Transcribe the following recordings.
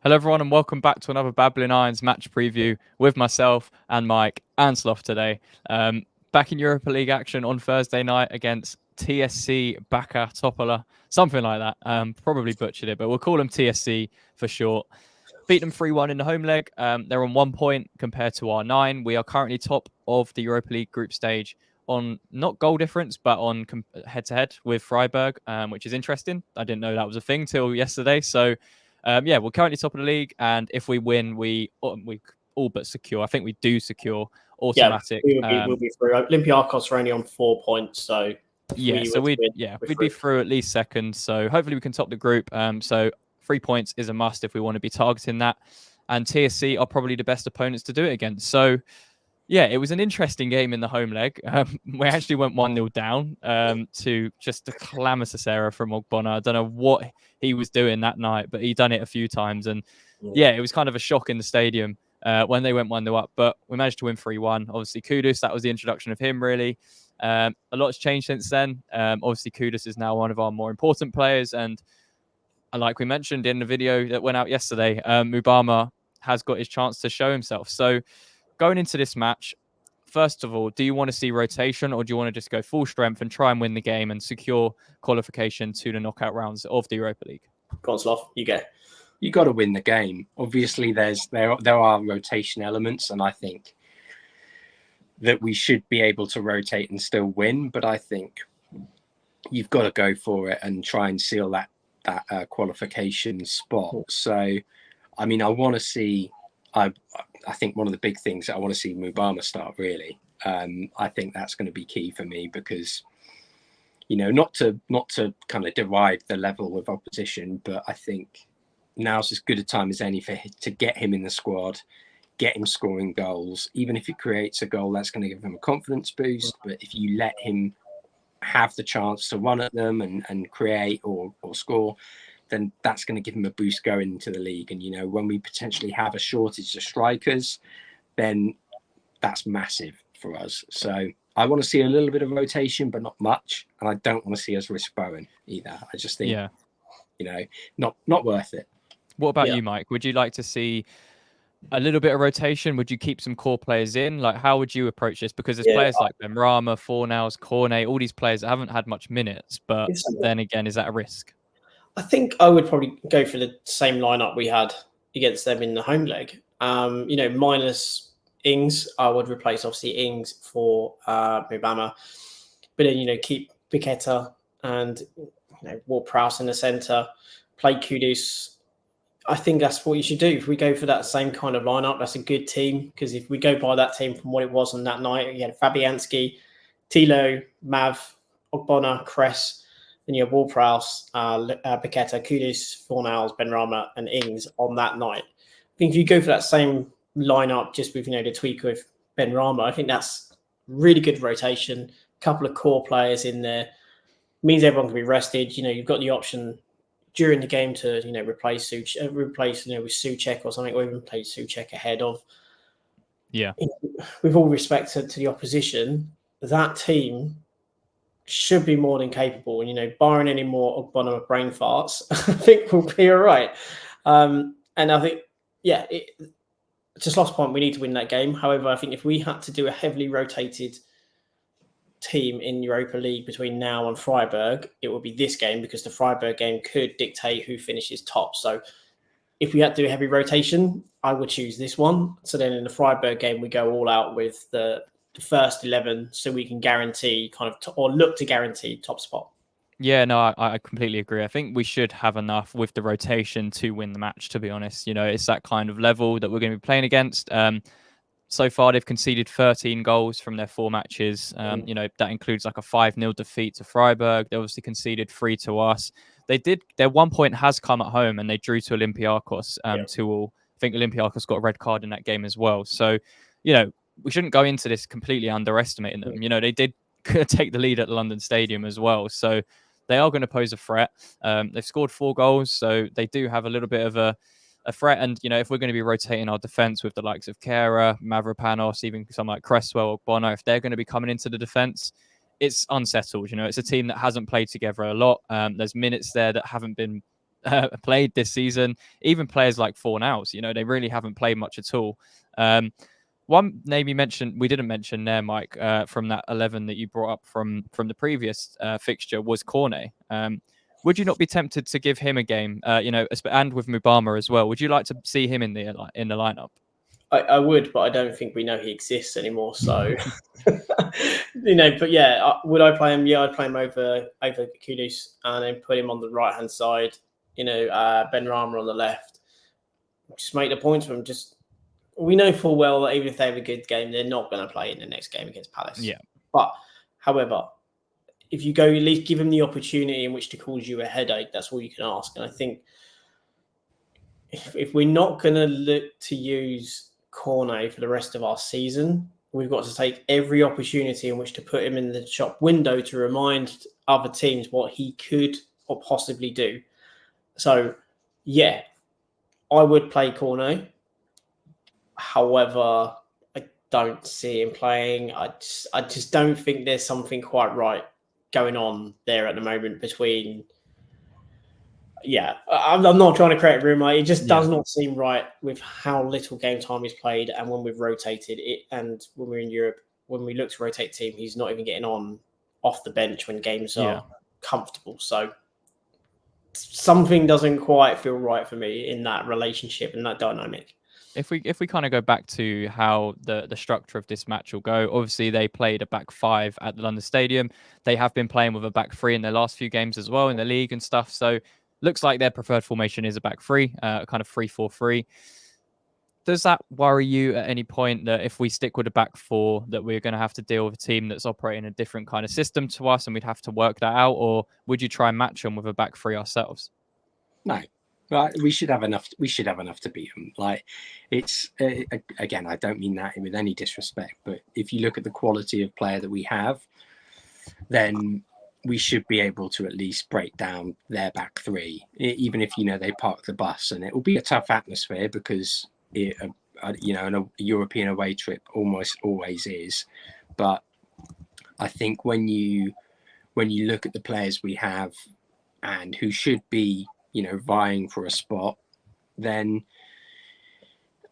Hello, everyone, and welcome back to another Babbling Irons match preview with myself and Mike and Sloth today. Back in Europa League action on Thursday night against TSC Backa Topola, something like that. Probably butchered it, but we'll call them TSC for short. Beat them 3-1 in the home leg. They're on 1 point compared to our 9. We are currently top of the Europa League group stage on not goal difference, but on head-to-head with Freiburg, which is interesting. I didn't know that was a thing till yesterday. So, yeah, we're currently top of the league, and if we win, we all but secure. I think we do secure Yeah, automatic. we'll be through. Olympiacos are only on 4 points, so if Yeah, we so were to win, we'd be through at least second. So hopefully we can top the group. So 3 points is a must if we want to be targeting that. And TSC are probably the best opponents to do it against. So yeah, it was an interesting game in the home leg. We actually went 1-0 down to just a calamitous error from Ogbonna. I don't know what he was doing that night, but he done it a few times. And yeah, it was kind of a shock in the stadium when they went 1-0 up. But we managed to win 3-1. Obviously, Kudus, that was the introduction of him, really. A lot's changed since then. Obviously, Kudus is now one of our more important players. And like we mentioned in the video that went out yesterday, Mubama has got his chance to show himself. So going into this match, first of all, do you want to see rotation or do you want to just go full strength and try and win the game and secure qualification to the knockout rounds of the Europa League? Go on, Sloth, you go. You got to win the game. Obviously, there are rotation elements, and I think that we should be able to rotate and still win. But I think you've got to go for it and try and seal that qualification spot. So, I mean, I want to see. I think one of the big things that I want to see Mubama start, really. I think that's going to be key for me because, not to kind of deride the level of opposition, but I think now's as good a time as any to get him in the squad, get him scoring goals. Even if he creates a goal, that's going to give him a confidence boost. But if you let him have the chance to run at them and create or score, then that's going to give him a boost going into the league. And, when we potentially have a shortage of strikers, then that's massive for us. So I want to see a little bit of rotation, but not much. And I don't want to see us risk Bowen either. I just think, not worth it. What about you, Mike? Would you like to see a little bit of rotation? Would you keep some core players in? Like, how would you approach this? Because there's players like Benrahma, Fornals, Cornet, all these players that haven't had much minutes. But then again, is that a risk? I think I would probably go for the same lineup we had against them in the home leg. Minus Ings, I would replace obviously Ings for Mubama, but then keep Backa and Ward-Prowse in the centre, play Kudus. I think that's what you should do. If we go for that same kind of lineup, that's a good team. Because if we go by that team from what it was on that night, you had Fabianski, Tilo, Mav, Ogbonna, Kress, then you have Ward-Prowse, Backa, Kudus, Fornals, Benrahma, and Ings on that night. I think if you go for that same lineup, just with the tweak with Benrahma, I think that's really good rotation. A couple of core players in there means everyone can be rested. You've got the option during the game to replace with Souček or something, or even play Souček ahead of. Yeah. With all respect to the opposition, that team should be more than capable. And barring any more Ogbonna brain farts, I think we'll be all right. And I think, to Sloth's point, we need to win that game. However, I think if we had to do a heavily rotated team in Europa League between now and Freiburg, it would be this game because the Freiburg game could dictate who finishes top. So if we had to do a heavy rotation, I would choose this one. So then in the Freiburg game, we go all out with the first 11 so we can guarantee or look to guarantee top spot. Yeah, no, I completely agree. I think we should have enough with the rotation to win the match, to be honest. It's that kind of level that we're going to be playing against. So far, they've conceded 13 goals from their 4 matches. That includes like a 5-0 defeat to Freiburg. They obviously conceded 3 to us. Their 1 point has come at home and they drew to Olympiacos 2-2. I think Olympiacos got a red card in that game as well. So, we shouldn't go into this completely underestimating them. They did take the lead at the London Stadium as well. So they are going to pose a threat. They've scored 4 goals. So they do have a little bit of a threat. And, if we're going to be rotating our defence with the likes of Kera, Mavropanos, even someone like Cresswell or Bono, if they're going to be coming into the defence, it's unsettled. It's a team that hasn't played together a lot. There's minutes there that haven't been played this season. Even players like Fornals, they really haven't played much at all. One name you mentioned, we didn't mention there, Mike, from that 11 that you brought up from the previous fixture was Cornet. Would you not be tempted to give him a game, and with Mubama as well? Would you like to see him in the lineup? I would, but I don't think we know he exists anymore. So, but yeah, would I play him? Yeah, I'd play him over Kudus and then put him on the right hand side. Ben Rama on the left. Just make the points for him. We know full well that even if they have a good game, they're not going to play in the next game against Palace. Yeah. But, however, if you go, at least give him the opportunity in which to cause you a headache. That's all you can ask. And I think if we're not going to look to use Cornet for the rest of our season, we've got to take every opportunity in which to put him in the shop window to remind other teams what he could or possibly do. So, yeah, I would play Cornet. However, I don't see him playing. I just don't think there's something quite right going on there at the moment between. Yeah, I'm not trying to create a rumor. It just does not seem right with how little game time he's played and when we've rotated it. And when we're in Europe, when we look to rotate team, he's not even getting on off the bench when games are comfortable. So something doesn't quite feel right for me in that relationship and that dynamic. If we kind of go back to how the structure of this match will go, obviously they played a back five at the London Stadium. They have been playing with a back three in their last few games as well in the league and stuff. So looks like their preferred formation is a back three, kind of 3-4-3. Does that worry you at any point that if we stick with a back four, that we're going to have to deal with a team that's operating a different kind of system to us and we'd have to work that out? Or would you try and match them with a back three ourselves? No. Right, we should have enough. We should have enough to beat them. Like, it's again, I don't mean that with any disrespect, but if you look at the quality of player that we have, then we should be able to at least break down their back three, even if they park the bus. And it will be a tough atmosphere because a European away trip almost always is. But I think when you look at the players we have and who should be vying for a spot, then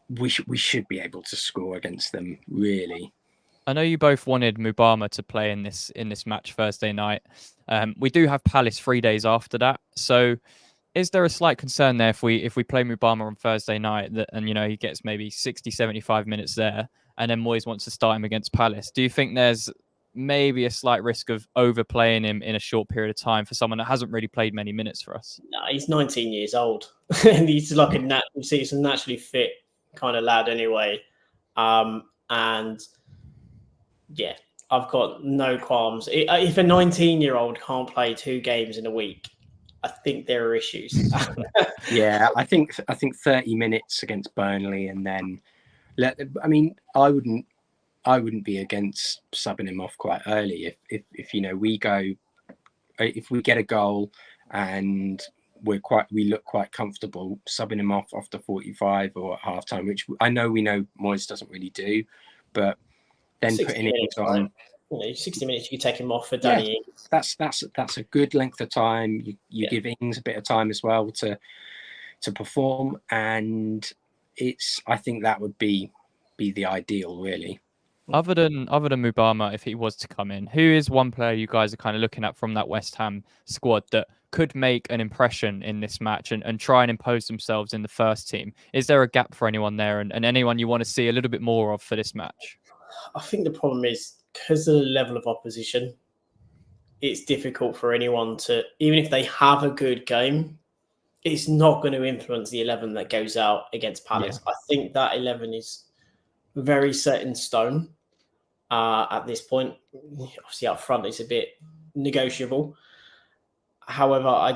we should be able to score against them, really. I know you both wanted Mubama to play in this match Thursday night. We do have Palace 3 days after that. So is there a slight concern there if we play Mubama on Thursday night and he gets maybe 60, 75 minutes there and then Moyes wants to start him against Palace? Do you think there's maybe a slight risk of overplaying him in a short period of time for someone that hasn't really played many minutes for us? No, he's 19 years old and he's like he's a naturally fit kind of lad anyway. And yeah, I've got no qualms. If a 19-year-old can't play 2 games in a week, I think there are issues. Yeah, I think 30 minutes against Burnley, and then I wouldn't be against subbing him off quite early if we get a goal and we look quite comfortable, subbing him off after 45 or at halftime, which we know Moyes doesn't really do, but then putting it on 60 minutes, you could take him off for Danny. Yeah, that's a good length of time. You give Ings a bit of time as well to perform, and I think that would be the ideal, really. Other than Mubama, if he was to come in, who is one player you guys are kind of looking at from that West Ham squad that could make an impression in this match and try and impose themselves in the first team? Is there a gap for anyone there and anyone you want to see a little bit more of for this match? I think the problem is because of the level of opposition, it's difficult for anyone to, even if they have a good game, it's not going to influence the 11 that goes out against Palace. Yeah. I think that 11 is very set in stone at this point. Obviously, up front, it's a bit negotiable. However,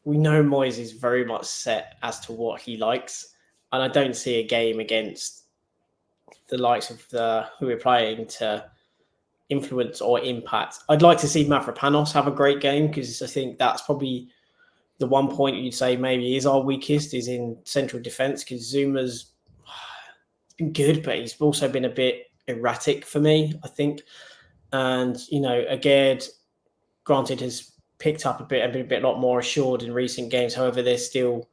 we know Moyes is very much set as to what he likes, and I don't see a game against the likes of who we're playing to influence or impact. I'd like to see Mavropanos have a great game because I think that's probably the one point you'd say maybe is our weakest is in central defence because Zuma's been good, but he's also been a bit erratic for me, I think. And, Agard, granted, has picked up a bit and been a lot more assured in recent games. However, there's still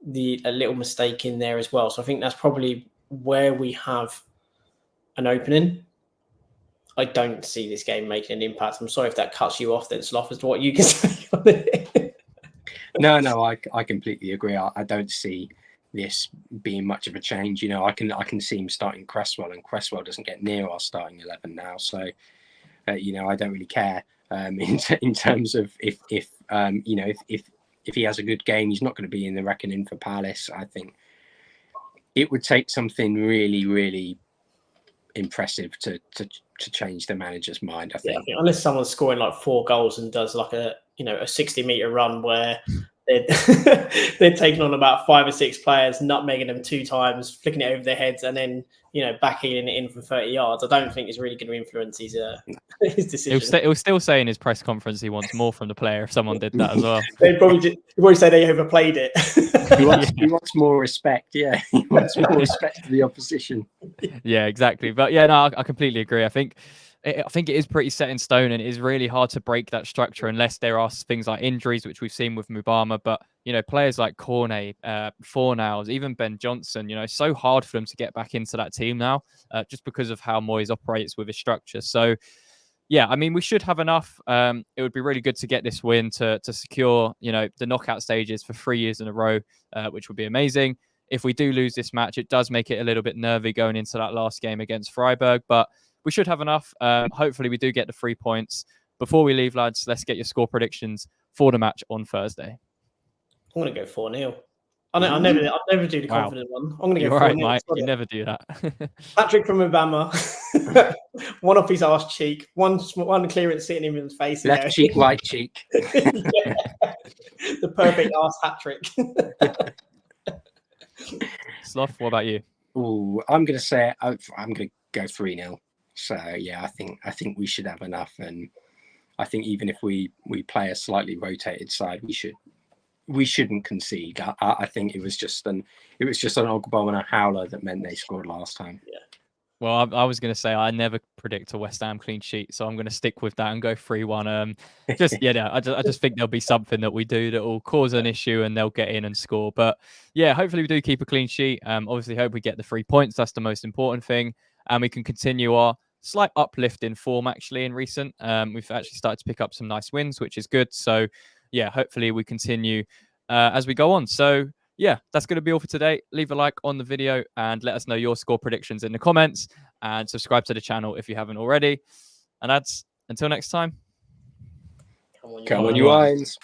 a little mistake in there as well. So I think that's probably where we have an opening. I don't see this game making an impact. I'm sorry if that cuts you off then, Sloth, as to what you can say on it. No, I completely agree. I don't see this being much of a change. You know, I can see him starting Cresswell, and Cresswell doesn't get near our starting 11 now. So, you know, I don't really care in terms of if you know, if he has a good game, he's not going to be in the reckoning for Palace. I think it would take something really, really impressive to change the manager's mind. I think unless someone's scoring like 4 goals and does like a 60-meter run where they're taking on about 5 or 6 players, nutmegging them 2 times, flicking it over their heads, and then backheeling it in from 30 yards. I don't think it's really going to influence his decision. It was still saying in his press conference he wants more from the player if someone did that as well. They'd probably say they overplayed it. He wants more respect. Yeah, he wants more respect to the opposition. Yeah, exactly. But yeah, no, I completely agree. I think it is pretty set in stone, and it is really hard to break that structure unless there are things like injuries, which we've seen with Mubama. But players like Cornet, Fornals, even Ben Johnson, it's so hard for them to get back into that team now, just because of how Moyes operates with his structure. So yeah, I mean, we should have enough. It would be really good to get this win to secure, the knockout stages for 3 years in a row, which would be amazing. If we do lose this match, it does make it a little bit nervy going into that last game against Freiburg, but we should have enough. Hopefully we do get the 3 points. Before we leave, lads, let's get your score predictions for the match on Thursday. I'm going to go 4-0. I'll never do the confident one. I'm going to go 4-0. Right, Mike. You never do that. Hat-trick from Obama. One off his arse cheek. One clearance sitting in his face. Left cheek, right cheek. Yeah. The perfect arse hat-trick. Sloth, what about you? Oh, I'm going to say I'm going to go 3-0. So yeah, I think we should have enough, and I think even if we play a slightly rotated side, we shouldn't concede. I think it was just an Ogbo and a howler that meant they scored last time. Yeah. Well, I was going to say I never predict a West Ham clean sheet, so I'm going to stick with that and go 3-1. I just think there'll be something that we do that will cause an issue and they'll get in and score. But yeah, hopefully we do keep a clean sheet. Obviously, hope we get the 3 points. That's the most important thing, and we can continue our slight uplift in form. Actually, in recent, we've actually started to pick up some nice wins, which is good. So yeah, hopefully we continue as we go on. So yeah, that's going to be all for today. Leave a like on the video and let us know your score predictions in the comments, and subscribe to the channel if you haven't already. And that's until next time. Come on, you irons.